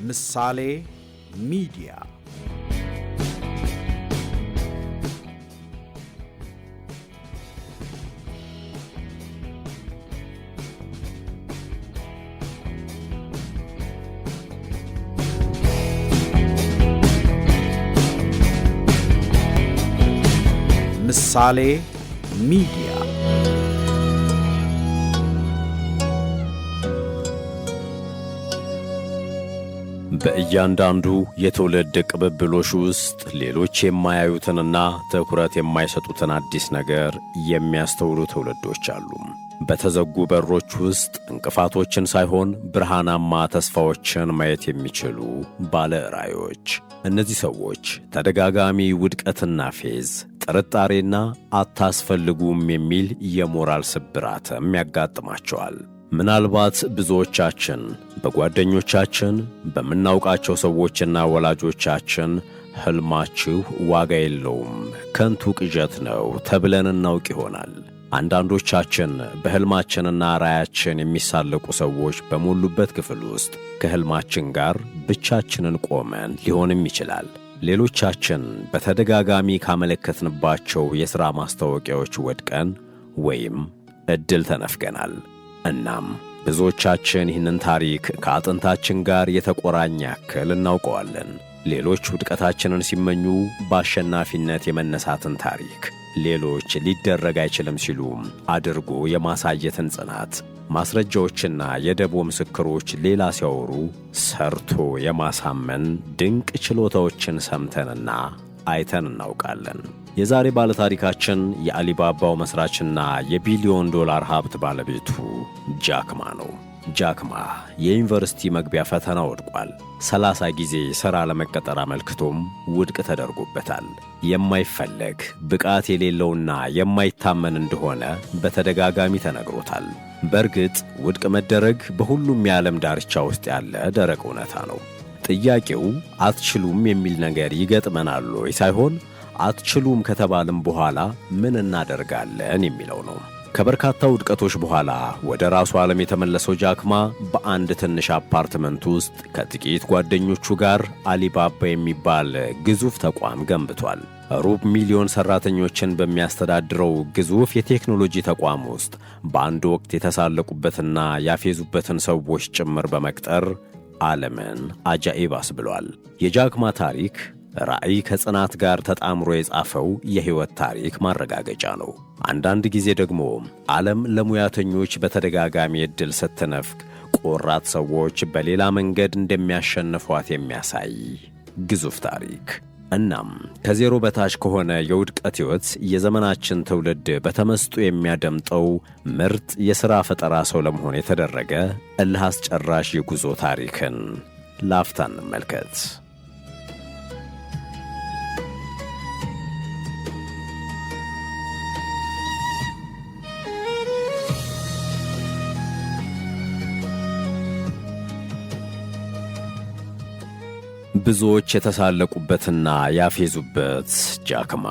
ምሳሌ ሚዲያ ምሳሌ ሚዲያ በእያንዳንዱ የትውልድ ቅብብሎሽ ውስጥ ሌሎች የማያዩትንና ትኩረት የማይሰጡትን አዲስ ነገር የሚያስተውሉ ትውልዶች አሉ። በተዘጉ በሮች ውስጥ እንቅፋቶችን ሳይሆን ብርሃናማ ተስፋዎችን ማየት የሚችሉ ባለ ራዕዮች። እነዚህ ሰዎች ተደጋጋሚ ውድቀትና ፌዝ፣ ጥርጣሬና አታስፈልጉም የሚል የሞራል ስብራትም ያጋጥማቸዋል። ምናልባት ብዙዎቻችን በጓደኞቻችን፣ በምናውቃቸው ሰዎችና ወላጆቻችን ሕልማችሁ ዋጋ የለውም፣ ከንቱ ቅዠት ነው ተብለን እናውቅ ይሆናል። አንዳንዶቻችን በሕልማችንና ራዕያችን የሚሳለቁ ሰዎች በሞሉበት ክፍል ውስጥ ከሕልማችን ጋር ብቻችንን ቆመን ሊሆንም ይችላል። ሌሎቻችን በተደጋጋሚ ካመለከትንባቸው የሥራ ማስታወቂያዎች ወድቀን ወይም ዕድል ተነፍገናል። እናም ብዙዎቻችን ይህንን ታሪክ ከአጥንታችን ጋር የተቆራኘ ያክል እናውቀዋለን። ሌሎች ውድቀታችንን ሲመኙ በአሸናፊነት የመነሳትን ታሪክ፣ ሌሎች ሊደረግ አይችልም ሲሉ አድርጎ የማሳየትን ጽናት፣ ማስረጃዎችና የደቦ ምስክሮች ሌላ ሲያወሩ ሰርቶ የማሳመን ድንቅ ችሎታዎችን ሰምተንና አይተን እናውቃለን። የዛሬ ባለታሪካችን የአሊባባው መስራችና የቢሊዮን ዶላር ሀብት ባለቤቱ ጃክ ማ ነው። ጃክ ማ የዩኒቨርሲቲ መግቢያ ፈተና ወድቋል። 30 ጊዜ ሥራ ለመቀጠር አመልክቶም ውድቅ ተደርጎበታል። የማይፈለግ ብቃት የሌለውና የማይታመን እንደሆነ በተደጋጋሚ ተነግሮታል። በእርግጥ ውድቅ መደረግ በሁሉም የዓለም ዳርቻ ውስጥ ያለ ደረቅ እውነታ ነው። ጥያቄው አትችሉም የሚል ነገር ይገጥመናል ወይ ሳይሆን አትችሉም ከተባልም በኋላ ምን እናደርጋለን የሚለው ነው። ከበርካታ ውድቀቶች በኋላ ወደ ራሱ ዓለም የተመለሰው ጃክ ማ በአንድ ትንሽ አፓርትመንት ውስጥ ከጥቂት ጓደኞቹ ጋር አሊባባ የሚባል ግዙፍ ተቋም ገንብቷል። ሩብ ሚሊዮን ሠራተኞችን በሚያስተዳድረው ግዙፍ የቴክኖሎጂ ተቋም ውስጥ በአንድ ወቅት የተሳለቁበትና ያፌዙበትን ሰዎች ጭምር በመቅጠር ዓለምን አጃኢብ አስብሏል። የጃክ ማ ታሪክ ራዕይ ከጽናት ጋር ተጣምሮ የጻፈው የሕይወት ታሪክ ማረጋገጫ ነው። አንዳንድ ጊዜ ደግሞ ዓለም ለሙያተኞች በተደጋጋሚ ዕድል ስትነፍግ ቆራጥ ሰዎች በሌላ መንገድ እንደሚያሸንፏት የሚያሳይ ግዙፍ ታሪክ። እናም ከዜሮ በታች ከሆነ የውድቀት ሕይወት የዘመናችን ትውልድ በተመስጦ የሚያደምጠው ምርጥ የሥራ ፈጠራ ሰው ለመሆን የተደረገ እልህ አስጨራሽ የጉዞ ታሪክን ላፍታ እንመልከት። ብዙዎች የተሳለቁበትና ያፌዙበት ጃክ ማ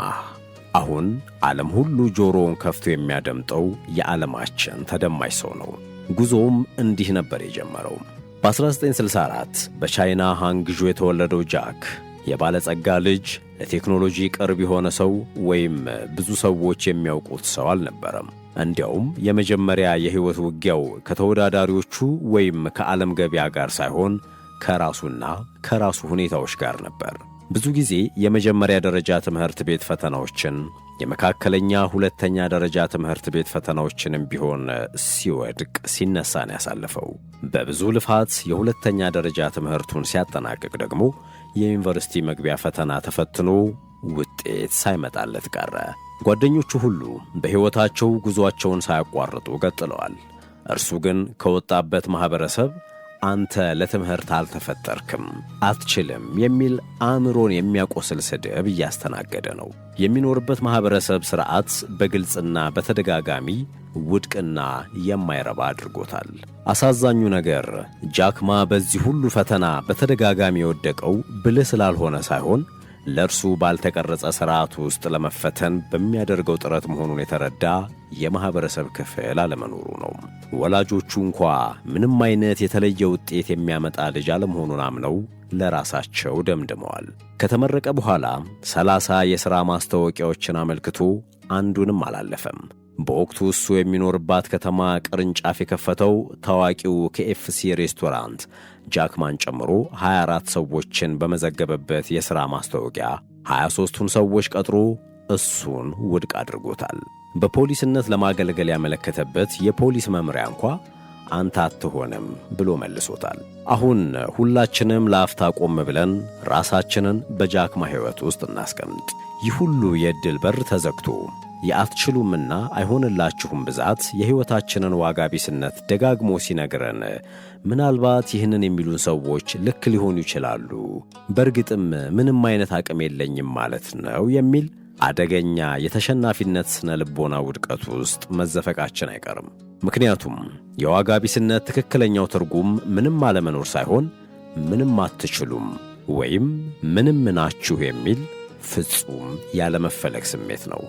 አሁን ዓለም ሁሉ ጆሮውን ከፍቶ የሚያደምጠው የዓለማችን ተደማጭ ሰው ነው። ጉዞውም እንዲህ ነበር የጀመረው። በ1964 በቻይና ሃንግዡ የተወለደው ጃክ የባለጸጋ ልጅ፣ ለቴክኖሎጂ ቅርብ የሆነ ሰው ወይም ብዙ ሰዎች የሚያውቁት ሰው አልነበረም። እንዲያውም የመጀመሪያ የሕይወት ውጊያው ከተወዳዳሪዎቹ ወይም ከዓለም ገበያ ጋር ሳይሆን ከራሱና ከራሱ ሁኔታዎች ጋር ነበር። ብዙ ጊዜ የመጀመሪያ ደረጃ ትምህርት ቤት ፈተናዎችን፣ የመካከለኛ ሁለተኛ ደረጃ ትምህርት ቤት ፈተናዎችንም ቢሆን ሲወድቅ ሲነሳን ያሳለፈው። በብዙ ልፋት የሁለተኛ ደረጃ ትምህርቱን ሲያጠናቅቅ ደግሞ የዩኒቨርሲቲ መግቢያ ፈተና ተፈትኖ ውጤት ሳይመጣለት ቀረ። ጓደኞቹ ሁሉ በሕይወታቸው ጉዞአቸውን ሳያቋርጡ ቀጥለዋል። እርሱ ግን ከወጣበት ማኅበረሰብ አንተ ለትምህርት አልተፈጠርክም፣ አትችልም የሚል አእምሮን የሚያቆስል ስድብ እያስተናገደ ነው። የሚኖርበት ማኅበረሰብ ሥርዓት በግልጽና በተደጋጋሚ ውድቅና የማይረባ አድርጎታል። አሳዛኙ ነገር ጃክ ማ በዚህ ሁሉ ፈተና በተደጋጋሚ የወደቀው ብልህ ስላልሆነ ሳይሆን ለእርሱ ባልተቀረጸ ሥርዓት ውስጥ ለመፈተን በሚያደርገው ጥረት መሆኑን የተረዳ የማኅበረሰብ ክፍል አለመኖሩ ነው። ወላጆቹ እንኳ ምንም አይነት የተለየ ውጤት የሚያመጣ ልጅ አለመሆኑን አምነው ለራሳቸው ደምድመዋል። ከተመረቀ በኋላ 30 የሥራ ማስታወቂያዎችን አመልክቶ አንዱንም አላለፈም። በወቅቱ እሱ የሚኖርባት ከተማ ቅርንጫፍ የከፈተው ታዋቂው KFC ሬስቶራንት ጃክማን ጨምሮ 24 ሰዎችን በመዘገበበት የሥራ ማስታወቂያ 23ቱን ሰዎች ቀጥሮ እሱን ውድቅ አድርጎታል። በፖሊስነት ለማገልገል ያመለከተበት የፖሊስ መምሪያ እንኳ አንተ አትሆንም ብሎ መልሶታል። አሁን ሁላችንም ለአፍታ ቆም ብለን ራሳችንን በጃክማ ሕይወት ውስጥ እናስቀምጥ። ይህ ሁሉ የዕድል በር ተዘግቶ የአትችሉምና አይሆንላችሁም ብዛት የሕይወታችንን ዋጋ ቢስነት ደጋግሞ ሲነግረን ምናልባት ይህንን የሚሉን ሰዎች ልክ ሊሆኑ ይችላሉ፣ በእርግጥም ምንም አይነት አቅም የለኝም ማለት ነው የሚል አደገኛ የተሸናፊነት ስነ ልቦና ውድቀት ውስጥ መዘፈቃችን አይቀርም። ምክንያቱም የዋጋ ቢስነት ትክክለኛው ትርጉም ምንም አለመኖር ሳይሆን ምንም አትችሉም ወይም ምንም ናችሁ የሚል ፍጹም ያለመፈለግ ስሜት ነው።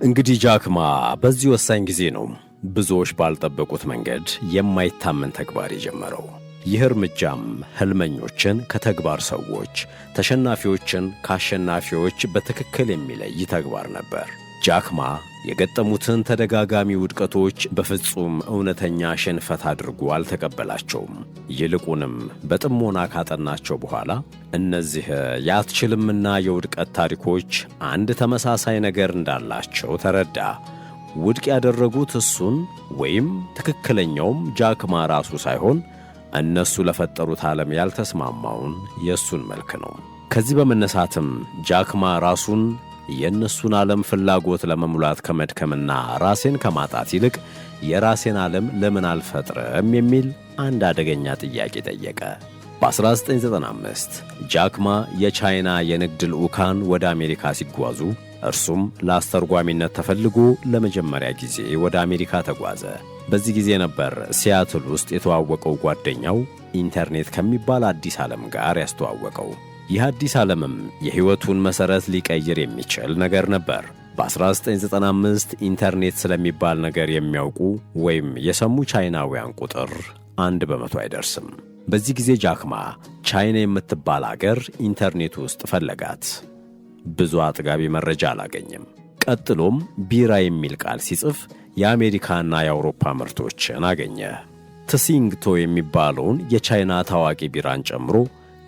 እንግዲህ ጃክማ በዚህ ወሳኝ ጊዜ ነው ብዙዎች ባልጠበቁት መንገድ የማይታመን ተግባር የጀመረው። ይህ እርምጃም ሕልመኞችን ከተግባር ሰዎች፣ ተሸናፊዎችን ከአሸናፊዎች በትክክል የሚለይ ተግባር ነበር። ጃክማ የገጠሙትን ተደጋጋሚ ውድቀቶች በፍጹም እውነተኛ ሽንፈት አድርጎ አልተቀበላቸውም። ይልቁንም በጥሞና ካጠናቸው በኋላ እነዚህ የአትችልምና የውድቀት ታሪኮች አንድ ተመሳሳይ ነገር እንዳላቸው ተረዳ። ውድቅ ያደረጉት እሱን ወይም ትክክለኛውም ጃክማ ራሱ ሳይሆን እነሱ ለፈጠሩት ዓለም ያልተስማማውን የእሱን መልክ ነው። ከዚህ በመነሳትም ጃክማ ራሱን የእነሱን ዓለም ፍላጎት ለመሙላት ከመድከምና ራሴን ከማጣት ይልቅ የራሴን ዓለም ለምን አልፈጥርም የሚል አንድ አደገኛ ጥያቄ ጠየቀ። በ1995 ጃክማ የቻይና የንግድ ልዑካን ወደ አሜሪካ ሲጓዙ እርሱም ለአስተርጓሚነት ተፈልጎ ለመጀመሪያ ጊዜ ወደ አሜሪካ ተጓዘ። በዚህ ጊዜ ነበር ሲያትል ውስጥ የተዋወቀው ጓደኛው ኢንተርኔት ከሚባል አዲስ ዓለም ጋር ያስተዋወቀው። ይህ አዲስ ዓለምም የሕይወቱን መሠረት ሊቀይር የሚችል ነገር ነበር። በ1995 ኢንተርኔት ስለሚባል ነገር የሚያውቁ ወይም የሰሙ ቻይናውያን ቁጥር 1% አይደርስም። በዚህ ጊዜ ጃክማ ቻይና የምትባል አገር ኢንተርኔት ውስጥ ፈለጋት። ብዙ አጥጋቢ መረጃ አላገኘም። ቀጥሎም ቢራ የሚል ቃል ሲጽፍ የአሜሪካና የአውሮፓ ምርቶችን አገኘ። ትሲንግቶ የሚባለውን የቻይና ታዋቂ ቢራን ጨምሮ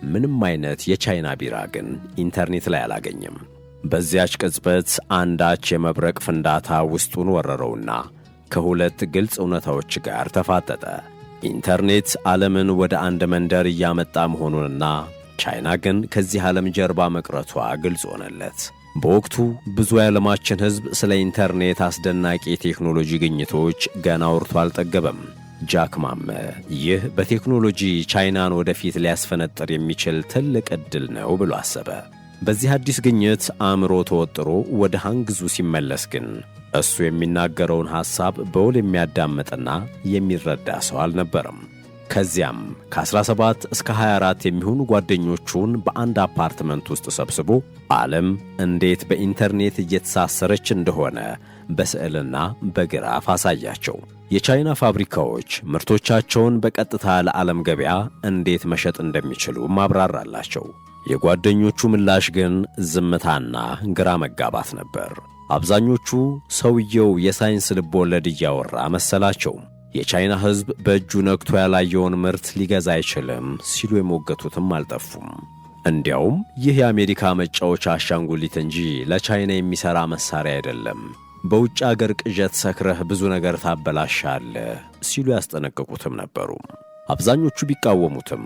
ምንም አይነት የቻይና ቢራ ግን ኢንተርኔት ላይ አላገኘም። በዚያች ቅጽበት አንዳች የመብረቅ ፍንዳታ ውስጡን ወረረውና ከሁለት ግልጽ እውነታዎች ጋር ተፋጠጠ። ኢንተርኔት ዓለምን ወደ አንድ መንደር እያመጣ መሆኑንና ቻይና ግን ከዚህ ዓለም ጀርባ መቅረቷ ግልጽ ሆነለት። በወቅቱ ብዙ የዓለማችን ሕዝብ ስለ ኢንተርኔት አስደናቂ የቴክኖሎጂ ግኝቶች ገና አውርቶ አልጠገበም። ጃክማም ይህ በቴክኖሎጂ ቻይናን ወደፊት ሊያስፈነጥር የሚችል ትልቅ ዕድል ነው ብሎ አሰበ። በዚህ አዲስ ግኝት አእምሮ ተወጥሮ ወደ ሃንግዙ ሲመለስ ግን እሱ የሚናገረውን ሐሳብ በውል የሚያዳምጥና የሚረዳ ሰው አልነበረም። ከዚያም ከ17 እስከ 24 የሚሆኑ ጓደኞቹን በአንድ አፓርትመንት ውስጥ ሰብስቦ ዓለም እንዴት በኢንተርኔት እየተሳሰረች እንደሆነ በስዕልና በግራፍ አሳያቸው። የቻይና ፋብሪካዎች ምርቶቻቸውን በቀጥታ ለዓለም ገበያ እንዴት መሸጥ እንደሚችሉ ማብራራላቸው። የጓደኞቹ ምላሽ ግን ዝምታና ግራ መጋባት ነበር። አብዛኞቹ ሰውየው የሳይንስ ልቦለድ እያወራ መሰላቸው። የቻይና ሕዝብ በእጁ ነክቶ ያላየውን ምርት ሊገዛ አይችልም ሲሉ የሞገቱትም አልጠፉም። እንዲያውም ይህ የአሜሪካ መጫወቻ አሻንጉሊት እንጂ ለቻይና የሚሠራ መሣሪያ አይደለም፣ በውጭ አገር ቅዠት ሰክረህ ብዙ ነገር ታበላሻለህ ሲሉ ያስጠነቅቁትም ነበሩ። አብዛኞቹ ቢቃወሙትም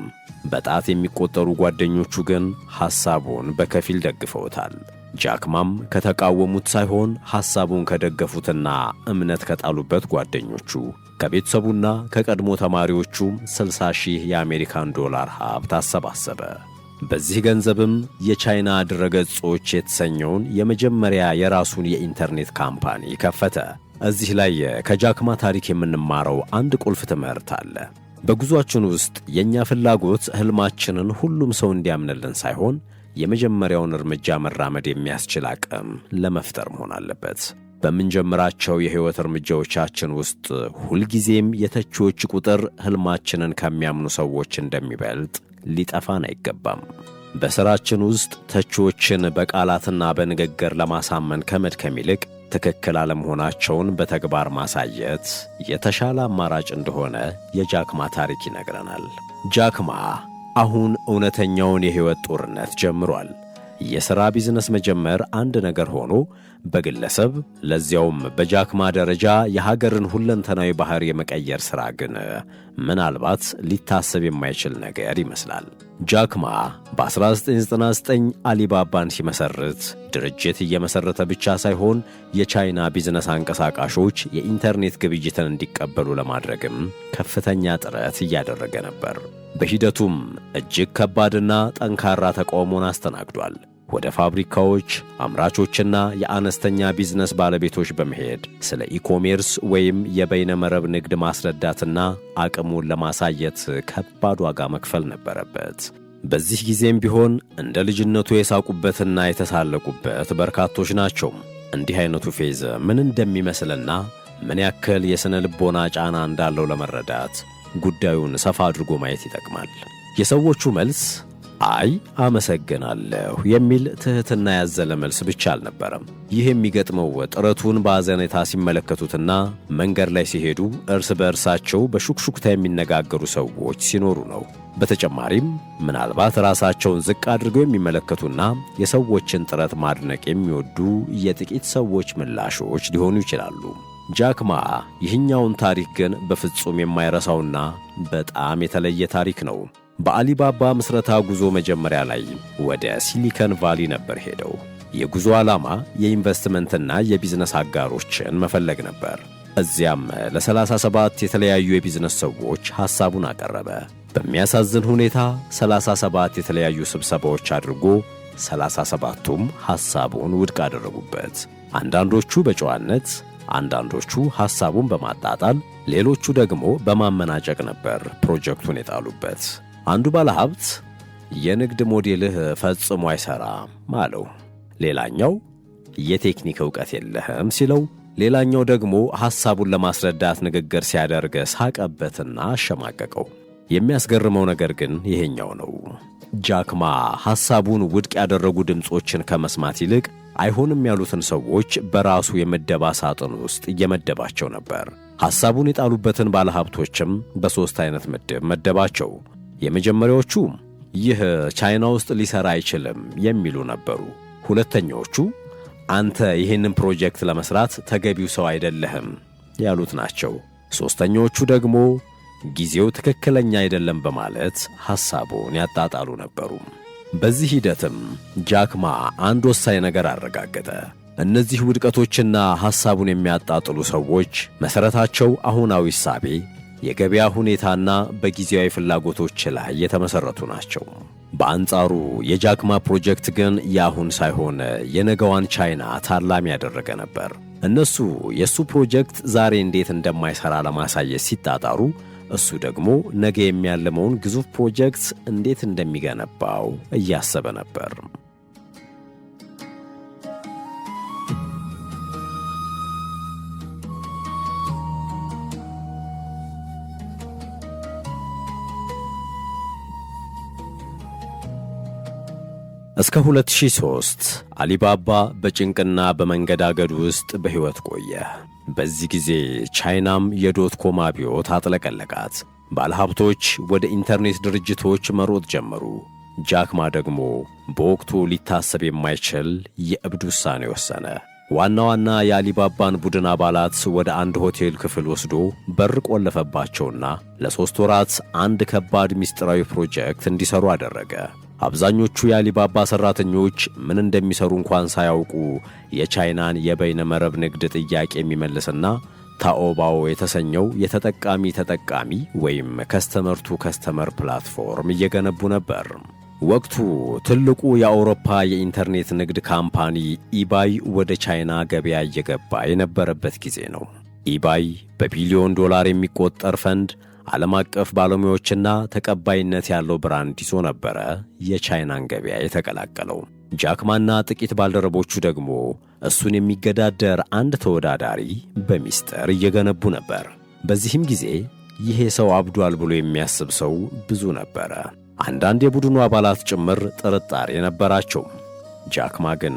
በጣት የሚቆጠሩ ጓደኞቹ ግን ሐሳቡን በከፊል ደግፈውታል። ጃክማም ከተቃወሙት ሳይሆን ሐሳቡን ከደገፉትና እምነት ከጣሉበት ጓደኞቹ ከቤተሰቡና ከቀድሞ ተማሪዎቹ 60,000 የአሜሪካን ዶላር ሀብት አሰባሰበ። በዚህ ገንዘብም የቻይና ድረገጾች የተሰኘውን የመጀመሪያ የራሱን የኢንተርኔት ካምፓኒ ከፈተ። እዚህ ላይ ከጃክማ ታሪክ የምንማረው አንድ ቁልፍ ትምህርት አለ። በጉዟችን ውስጥ የእኛ ፍላጎት ሕልማችንን ሁሉም ሰው እንዲያምንልን ሳይሆን የመጀመሪያውን እርምጃ መራመድ የሚያስችል አቅም ለመፍጠር መሆን አለበት። በምንጀምራቸው የሕይወት እርምጃዎቻችን ውስጥ ሁልጊዜም የተቺዎች ቁጥር ሕልማችንን ከሚያምኑ ሰዎች እንደሚበልጥ ሊጠፋን አይገባም። በሥራችን ውስጥ ተቺዎችን በቃላትና በንግግር ለማሳመን ከመድከም ይልቅ ትክክል አለመሆናቸውን በተግባር ማሳየት የተሻለ አማራጭ እንደሆነ የጃክማ ታሪክ ይነግረናል። ጃክማ አሁን እውነተኛውን የሕይወት ጦርነት ጀምሯል። የሥራ ቢዝነስ መጀመር አንድ ነገር ሆኖ በግለሰብ ለዚያውም በጃክማ ደረጃ የሀገርን ሁለንተናዊ ባህር የመቀየር ሥራ ግን ምናልባት ሊታሰብ የማይችል ነገር ይመስላል። ጃክማ በ1999 አሊባባን ሲመሠርት ድርጅት እየመሠረተ ብቻ ሳይሆን የቻይና ቢዝነስ አንቀሳቃሾች የኢንተርኔት ግብይትን እንዲቀበሉ ለማድረግም ከፍተኛ ጥረት እያደረገ ነበር። በሂደቱም እጅግ ከባድና ጠንካራ ተቃውሞን አስተናግዷል። ወደ ፋብሪካዎች፣ አምራቾችና የአነስተኛ ቢዝነስ ባለቤቶች በመሄድ ስለ ኢኮሜርስ ወይም የበይነ መረብ ንግድ ማስረዳትና አቅሙን ለማሳየት ከባድ ዋጋ መክፈል ነበረበት። በዚህ ጊዜም ቢሆን እንደ ልጅነቱ የሳቁበትና የተሳለቁበት በርካቶች ናቸው። እንዲህ አይነቱ ፌዝ ምን እንደሚመስልና ምን ያክል የሥነ ልቦና ጫና እንዳለው ለመረዳት ጉዳዩን ሰፋ አድርጎ ማየት ይጠቅማል። የሰዎቹ መልስ አይ አመሰግናለሁ የሚል ትሕትና ያዘለ መልስ ብቻ አልነበረም። ይህ የሚገጥመው ጥረቱን በአዘኔታ ሲመለከቱትና መንገድ ላይ ሲሄዱ እርስ በእርሳቸው በሹክሹክታ የሚነጋገሩ ሰዎች ሲኖሩ ነው። በተጨማሪም ምናልባት ራሳቸውን ዝቅ አድርገው የሚመለከቱና የሰዎችን ጥረት ማድነቅ የሚወዱ የጥቂት ሰዎች ምላሾች ሊሆኑ ይችላሉ። ጃክማ ይህኛውን ታሪክ ግን በፍጹም የማይረሳውና በጣም የተለየ ታሪክ ነው። በአሊባባ ምስረታ ጉዞ መጀመሪያ ላይ ወደ ሲሊከን ቫሊ ነበር ሄደው። የጉዞ ዓላማ የኢንቨስትመንትና የቢዝነስ አጋሮችን መፈለግ ነበር። እዚያም ለ37 የተለያዩ የቢዝነስ ሰዎች ሐሳቡን አቀረበ። በሚያሳዝን ሁኔታ 37 የተለያዩ ስብሰባዎች አድርጎ 37ቱም ሐሳቡን ውድቅ አደረጉበት። አንዳንዶቹ በጨዋነት፣ አንዳንዶቹ ሐሳቡን በማጣጣል፣ ሌሎቹ ደግሞ በማመናጨቅ ነበር ፕሮጀክቱን የጣሉበት። አንዱ ባለሀብት የንግድ ሞዴልህ ፈጽሞ አይሠራም አለው። ሌላኛው የቴክኒክ ዕውቀት የለህም ሲለው፣ ሌላኛው ደግሞ ሐሳቡን ለማስረዳት ንግግር ሲያደርግ ሳቀበትና አሸማቀቀው። የሚያስገርመው ነገር ግን ይሄኛው ነው። ጃክማ ሐሳቡን ውድቅ ያደረጉ ድምፆችን ከመስማት ይልቅ አይሆንም ያሉትን ሰዎች በራሱ የምደባ ሳጥን ውስጥ እየመደባቸው ነበር። ሐሳቡን የጣሉበትን ባለሀብቶችም በሦስት ዓይነት ምድብ መደባቸው። የመጀመሪያዎቹ ይህ ቻይና ውስጥ ሊሠራ አይችልም የሚሉ ነበሩ። ሁለተኛዎቹ አንተ ይህንን ፕሮጀክት ለመሥራት ተገቢው ሰው አይደለህም ያሉት ናቸው። ሦስተኛዎቹ ደግሞ ጊዜው ትክክለኛ አይደለም በማለት ሐሳቡን ያጣጣሉ ነበሩ። በዚህ ሂደትም ጃክማ አንድ ወሳኝ ነገር አረጋገጠ። እነዚህ ውድቀቶችና ሐሳቡን የሚያጣጥሉ ሰዎች መሠረታቸው አሁናዊ እሳቤ፣ የገበያ ሁኔታና በጊዜያዊ ፍላጎቶች ላይ የተመሠረቱ ናቸው። በአንጻሩ የጃክማ ፕሮጀክት ግን የአሁን ሳይሆን የነገዋን ቻይና ታላሚ ያደረገ ነበር። እነሱ የእሱ ፕሮጀክት ዛሬ እንዴት እንደማይሠራ ለማሳየት ሲጣጣሩ፣ እሱ ደግሞ ነገ የሚያልመውን ግዙፍ ፕሮጀክት እንዴት እንደሚገነባው እያሰበ ነበር። እስከ 2003 አሊባባ በጭንቅና በመንገዳገድ ውስጥ በሕይወት ቆየ። በዚህ ጊዜ ቻይናም የዶት ኮም አብዮት አጥለቀለቃት። ባለሀብቶች ወደ ኢንተርኔት ድርጅቶች መሮጥ ጀመሩ። ጃክማ ደግሞ በወቅቱ ሊታሰብ የማይችል የእብድ ውሳኔ ወሰነ። ዋና ዋና የአሊባባን ቡድን አባላት ወደ አንድ ሆቴል ክፍል ወስዶ በር ቆለፈባቸውና ለ3 ወራት አንድ ከባድ ምስጢራዊ ፕሮጀክት እንዲሰሩ አደረገ። አብዛኞቹ የአሊባባ ሠራተኞች ምን እንደሚሰሩ እንኳን ሳያውቁ የቻይናን የበይነ መረብ ንግድ ጥያቄ የሚመልስና ታኦባኦ የተሰኘው የተጠቃሚ ወይም ከስተመር ቱ ከስተመር ፕላትፎርም እየገነቡ ነበር። ወቅቱ ትልቁ የአውሮፓ የኢንተርኔት ንግድ ካምፓኒ ኢባይ ወደ ቻይና ገበያ እየገባ የነበረበት ጊዜ ነው። ኢባይ በቢሊዮን ዶላር የሚቆጠር ፈንድ፣ ዓለም አቀፍ ባለሙያዎችና ተቀባይነት ያለው ብራንድ ይዞ ነበረ የቻይናን ገበያ የተቀላቀለው። ጃክማና ጥቂት ባልደረቦቹ ደግሞ እሱን የሚገዳደር አንድ ተወዳዳሪ በሚስጥር እየገነቡ ነበር። በዚህም ጊዜ ይሄ ሰው አብዷል ብሎ የሚያስብ ሰው ብዙ ነበረ። አንዳንድ የቡድኑ አባላት ጭምር ጥርጣሬ ነበራቸው። ጃክማ ግን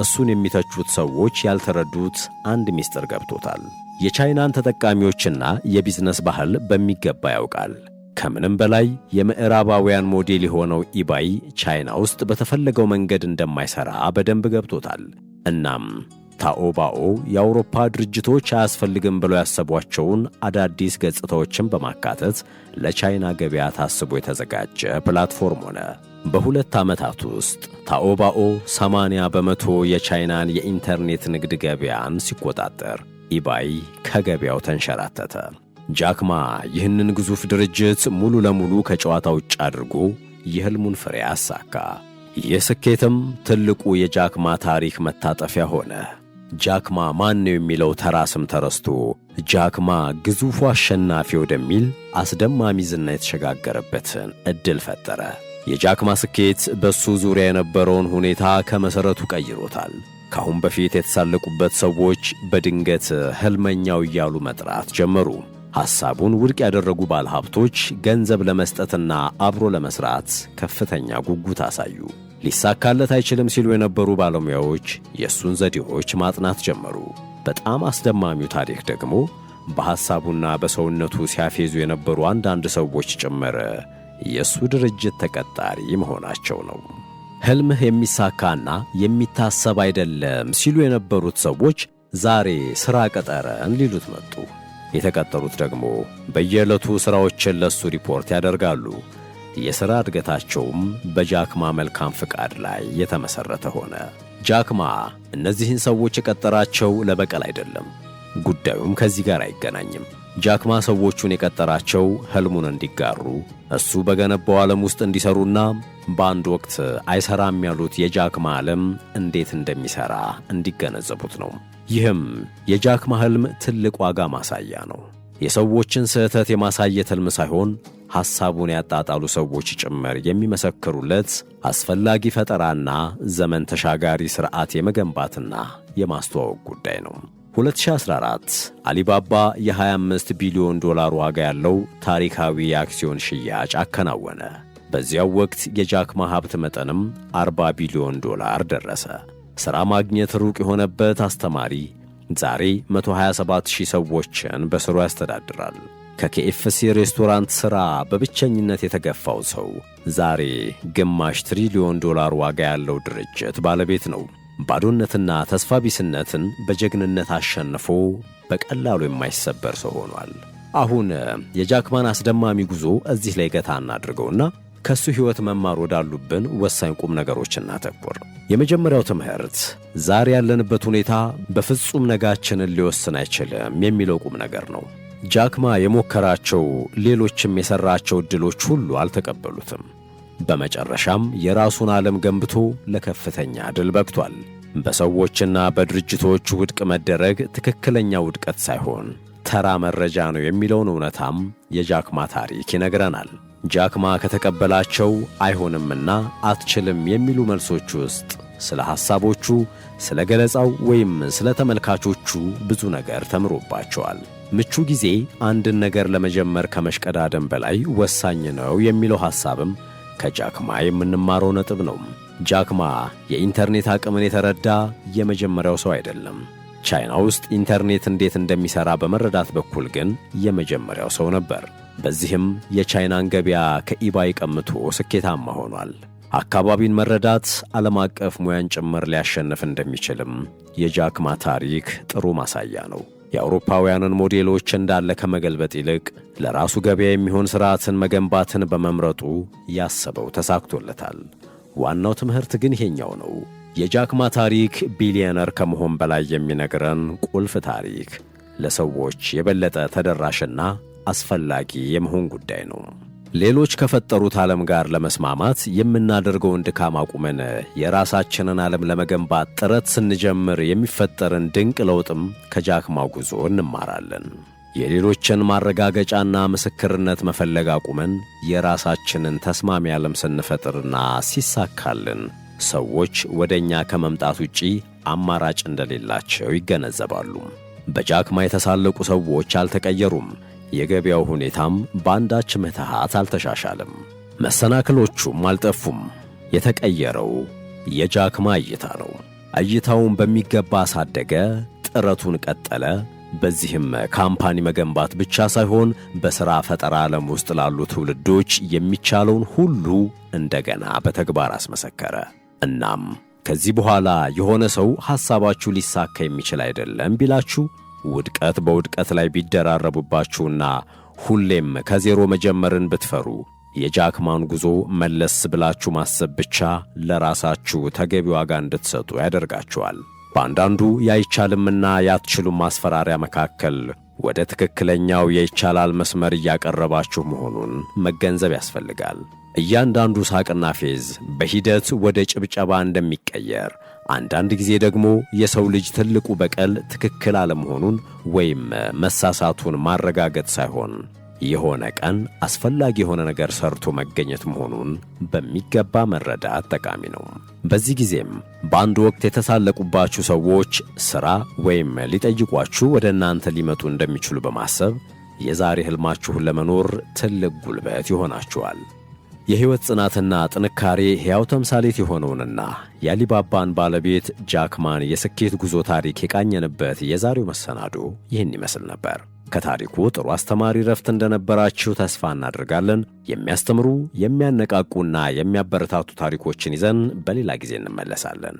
እሱን የሚተቹት ሰዎች ያልተረዱት አንድ ሚስጥር ገብቶታል። የቻይናን ተጠቃሚዎችና የቢዝነስ ባህል በሚገባ ያውቃል። ከምንም በላይ የምዕራባውያን ሞዴል የሆነው ኢባይ ቻይና ውስጥ በተፈለገው መንገድ እንደማይሠራ በደንብ ገብቶታል። እናም ታኦባኦ የአውሮፓ ድርጅቶች አያስፈልግም ብለው ያሰቧቸውን አዳዲስ ገጽታዎችን በማካተት ለቻይና ገበያ ታስቦ የተዘጋጀ ፕላትፎርም ሆነ። በሁለት ዓመታት ውስጥ ታኦባኦ 80 በመቶ የቻይናን የኢንተርኔት ንግድ ገበያን ሲቆጣጠር ኢባይ ከገበያው ተንሸራተተ። ጃክማ ይህንን ግዙፍ ድርጅት ሙሉ ለሙሉ ከጨዋታ ውጭ አድርጎ የሕልሙን ፍሬ አሳካ። ይህ ስኬትም ትልቁ የጃክማ ታሪክ መታጠፊያ ሆነ። ጃክማ ማን ነው የሚለው ተራ ስም ተረስቶ ጃክማ ግዙፉ አሸናፊ ወደሚል አስደማሚ ዝና የተሸጋገረበትን ዕድል ፈጠረ። የጃክማ ስኬት በሱ ዙሪያ የነበረውን ሁኔታ ከመሠረቱ ቀይሮታል። ከአሁን በፊት የተሳለቁበት ሰዎች በድንገት ሕልመኛው እያሉ መጥራት ጀመሩ። ሐሳቡን ውድቅ ያደረጉ ባለሀብቶች ገንዘብ ለመስጠትና አብሮ ለመሥራት ከፍተኛ ጉጉት አሳዩ። ሊሳካለት አይችልም ሲሉ የነበሩ ባለሙያዎች የእሱን ዘዴዎች ማጥናት ጀመሩ። በጣም አስደማሚው ታሪክ ደግሞ በሐሳቡና በሰውነቱ ሲያፌዙ የነበሩ አንዳንድ ሰዎች ጭምር የእሱ ድርጅት ተቀጣሪ መሆናቸው ነው። ሕልምህ የሚሳካና የሚታሰብ አይደለም ሲሉ የነበሩት ሰዎች ዛሬ ሥራ ቀጠረን ሊሉት መጡ። የተቀጠሩት ደግሞ በየዕለቱ ሥራዎችን ለሱ ሪፖርት ያደርጋሉ። የሥራ እድገታቸውም በጃክማ መልካም ፍቃድ ላይ የተመሠረተ ሆነ። ጃክማ እነዚህን ሰዎች የቀጠራቸው ለበቀል አይደለም። ጉዳዩም ከዚህ ጋር አይገናኝም። ጃክማ ሰዎቹን የቀጠራቸው ሕልሙን እንዲጋሩ፣ እሱ በገነባው ዓለም ውስጥ እንዲሠሩና በአንድ ወቅት አይሠራም ያሉት የጃክማ ዓለም እንዴት እንደሚሠራ እንዲገነዘቡት ነው። ይህም የጃክማ ሕልም ትልቅ ዋጋ ማሳያ ነው። የሰዎችን ስህተት የማሳየት ሕልም ሳይሆን ሐሳቡን ያጣጣሉ ሰዎች ጭምር የሚመሰክሩለት አስፈላጊ ፈጠራና ዘመን ተሻጋሪ ሥርዓት የመገንባትና የማስተዋወቅ ጉዳይ ነው። 2014 አሊባባ የ25 ቢሊዮን ዶላር ዋጋ ያለው ታሪካዊ የአክሲዮን ሽያጭ አከናወነ። በዚያው ወቅት የጃክማ ሀብት መጠንም 40 ቢሊዮን ዶላር ደረሰ። ሥራ ማግኘት ሩቅ የሆነበት አስተማሪ ዛሬ 127,000 ሰዎችን በሥሩ ያስተዳድራል። ከኬኤፍሲ ሬስቶራንት ሥራ በብቸኝነት የተገፋው ሰው ዛሬ ግማሽ ትሪሊዮን ዶላር ዋጋ ያለው ድርጅት ባለቤት ነው። ባዶነትና ተስፋ ቢስነትን በጀግንነት አሸንፎ በቀላሉ የማይሰበር ሰው ሆኗል። አሁን የጃክማን አስደማሚ ጉዞ እዚህ ላይ ገታ እናድርገውና ከሱ ሕይወት መማር ወዳሉብን ወሳኝ ቁም ነገሮች እናተኩር። የመጀመሪያው ትምህርት ዛሬ ያለንበት ሁኔታ በፍጹም ነጋችንን ሊወስን አይችልም የሚለው ቁም ነገር ነው። ጃክማ የሞከራቸው ሌሎችም የሠራቸው ዕድሎች ሁሉ አልተቀበሉትም። በመጨረሻም የራሱን ዓለም ገንብቶ ለከፍተኛ ድል በቅቷል። በሰዎችና በድርጅቶች ውድቅ መደረግ ትክክለኛ ውድቀት ሳይሆን ተራ መረጃ ነው የሚለውን እውነታም የጃክማ ታሪክ ይነግረናል። ጃክማ ከተቀበላቸው አይሆንምና አትችልም የሚሉ መልሶች ውስጥ ስለ ሐሳቦቹ፣ ስለ ገለጻው ወይም ስለ ተመልካቾቹ ብዙ ነገር ተምሮባቸዋል። ምቹ ጊዜ አንድን ነገር ለመጀመር ከመሽቀዳደም በላይ ወሳኝ ነው የሚለው ሐሳብም ከጃክማ የምንማረው ነጥብ ነው። ጃክማ የኢንተርኔት አቅምን የተረዳ የመጀመሪያው ሰው አይደለም። ቻይና ውስጥ ኢንተርኔት እንዴት እንደሚሠራ በመረዳት በኩል ግን የመጀመሪያው ሰው ነበር። በዚህም የቻይናን ገበያ ከኢባይ ቀምቶ ስኬታማ ሆኗል። አካባቢን መረዳት ዓለም አቀፍ ሙያን ጭምር ሊያሸንፍ እንደሚችልም የጃክማ ታሪክ ጥሩ ማሳያ ነው። የአውሮፓውያንን ሞዴሎች እንዳለ ከመገልበጥ ይልቅ ለራሱ ገበያ የሚሆን ሥርዓትን መገንባትን በመምረጡ ያሰበው ተሳክቶለታል። ዋናው ትምህርት ግን ይሄኛው ነው። የጃክማ ታሪክ ቢሊዮነር ከመሆን በላይ የሚነግረን ቁልፍ ታሪክ ለሰዎች የበለጠ ተደራሽና አስፈላጊ የመሆን ጉዳይ ነው። ሌሎች ከፈጠሩት ዓለም ጋር ለመስማማት የምናደርገውን ድካም አቁመን የራሳችንን ዓለም ለመገንባት ጥረት ስንጀምር የሚፈጠርን ድንቅ ለውጥም ከጃክማው ጉዞ እንማራለን። የሌሎችን ማረጋገጫና ምስክርነት መፈለግ አቁመን የራሳችንን ተስማሚ ዓለም ስንፈጥርና ሲሳካልን ሰዎች ወደ እኛ ከመምጣት ውጪ አማራጭ እንደሌላቸው ይገነዘባሉ። በጃክማ የተሳለቁ ሰዎች አልተቀየሩም። የገበያው ሁኔታም በአንዳች ምትሃት አልተሻሻለም። መሰናክሎቹም አልጠፉም። የተቀየረው የጃክማ እይታ ነው። እይታውን በሚገባ አሳደገ፣ ጥረቱን ቀጠለ። በዚህም ካምፓኒ መገንባት ብቻ ሳይሆን በሥራ ፈጠራ ዓለም ውስጥ ላሉ ትውልዶች የሚቻለውን ሁሉ እንደገና በተግባር አስመሰከረ። እናም ከዚህ በኋላ የሆነ ሰው ሐሳባችሁ ሊሳካ የሚችል አይደለም ቢላችሁ፣ ውድቀት በውድቀት ላይ ቢደራረቡባችሁና ሁሌም ከዜሮ መጀመርን ብትፈሩ የጃክማን ጉዞ መለስ ብላችሁ ማሰብ ብቻ ለራሳችሁ ተገቢ ዋጋ እንድትሰጡ ያደርጋችኋል። በአንዳንዱ ያይቻልምና ያትችሉም ማስፈራሪያ መካከል ወደ ትክክለኛው የይቻላል መስመር እያቀረባችሁ መሆኑን መገንዘብ ያስፈልጋል። እያንዳንዱ ሳቅና ፌዝ በሂደት ወደ ጭብጨባ እንደሚቀየር፣ አንዳንድ ጊዜ ደግሞ የሰው ልጅ ትልቁ በቀል ትክክል አለመሆኑን ወይም መሳሳቱን ማረጋገጥ ሳይሆን የሆነ ቀን አስፈላጊ የሆነ ነገር ሰርቶ መገኘት መሆኑን በሚገባ መረዳት ጠቃሚ ነው። በዚህ ጊዜም በአንድ ወቅት የተሳለቁባችሁ ሰዎች ሥራ ወይም ሊጠይቋችሁ ወደ እናንተ ሊመጡ እንደሚችሉ በማሰብ የዛሬ ሕልማችሁን ለመኖር ትልቅ ጉልበት ይሆናችኋል። የሕይወት ጽናትና ጥንካሬ ሕያው ተምሳሌት የሆነውንና የአሊባባን ባለቤት ጃክማን የስኬት ጉዞ ታሪክ የቃኘንበት የዛሬው መሰናዶ ይህን ይመስል ነበር። ከታሪኩ ጥሩ አስተማሪ ረፍት እንደነበራችሁ ተስፋ እናደርጋለን። የሚያስተምሩ የሚያነቃቁና የሚያበረታቱ ታሪኮችን ይዘን በሌላ ጊዜ እንመለሳለን።